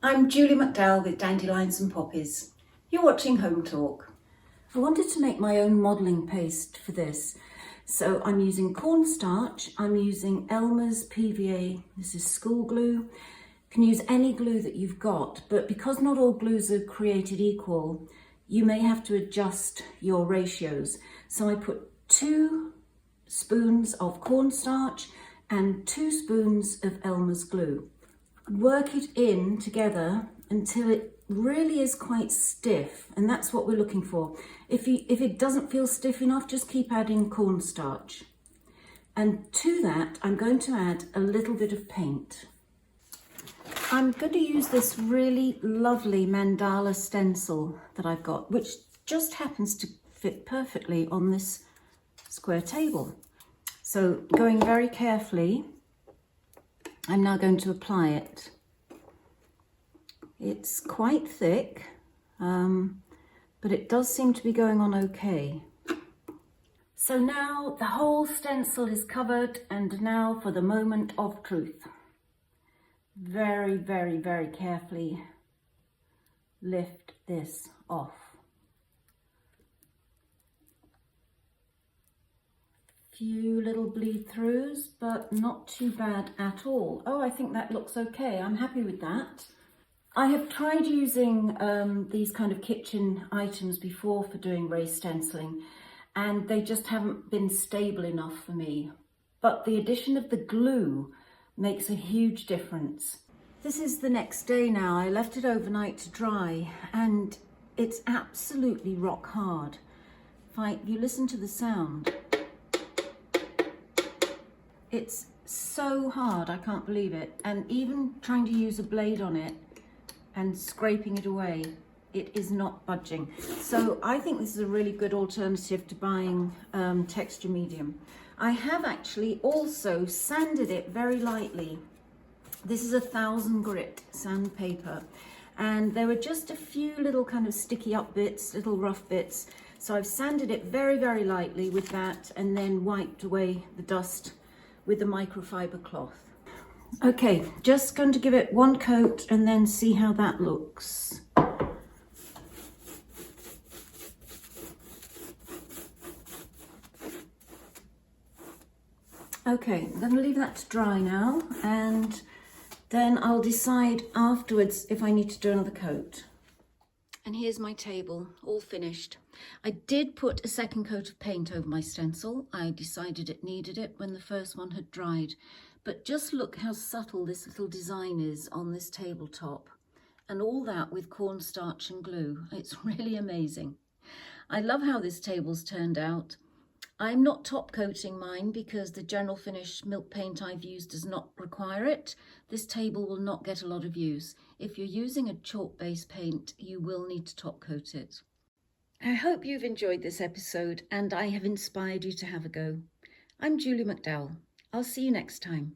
I'm Julie McDowell with Dandelions and Poppies. You're watching Hometalk. I wanted to make my own modelling paste for this. So I'm using cornstarch, I'm using Elmer's PVA, this is school glue. You can use any glue that you've got, but because not all glues are created equal, you may have to adjust your ratios. So I put 2 spoons of cornstarch and 2 spoons of Elmer's glue. Work it in together until it really is quite stiff, and that's what we're looking for. If it doesn't feel stiff enough, just keep adding cornstarch. And to that, I'm going to add a little bit of paint. I'm going to use this really lovely mandala stencil that I've got, which just happens to fit perfectly on this square table. So going very carefully, I'm now going to apply it. It's quite thick, but it does seem to be going on okay. So now the whole stencil is covered, and now for the moment of truth. Very, very, very carefully lift this off. Few little bleed throughs, but not too bad at all. Oh, I think that looks okay. I'm happy with that. I have tried using these kind of kitchen items before for doing raised stenciling, and they just haven't been stable enough for me. But the addition of the glue makes a huge difference. This is the next day now. I left it overnight to dry, and it's absolutely rock hard. If you listen to the sound, it's so hard, I can't believe it. And even trying to use a blade on it and scraping it away, it is not budging. So I think this is a really good alternative to buying texture medium. I have actually also sanded it very lightly. This is 1000 grit sandpaper, and there were just a few little kind of sticky up bits, little rough bits. So I've sanded it very, very lightly with that, and then wiped away the dust with the microfiber cloth. Okay, just going to give it one coat and then see how that looks. Okay, I'm going to leave that to dry now, and then I'll decide afterwards if I need to do another coat. And here's my table, all finished. I did put a second coat of paint over my stencil. I decided it needed it when the first one had dried. But just look how subtle this little design is on this tabletop. And all that with cornstarch and glue. It's really amazing. I love how this table's turned out. I'm not top coating mine because the general finish milk paint I've used does not require it. This table will not get a lot of use. If you're using a chalk-based paint, you will need to top coat it. I hope you've enjoyed this episode and I have inspired you to have a go. I'm Julie McDowell. I'll see you next time.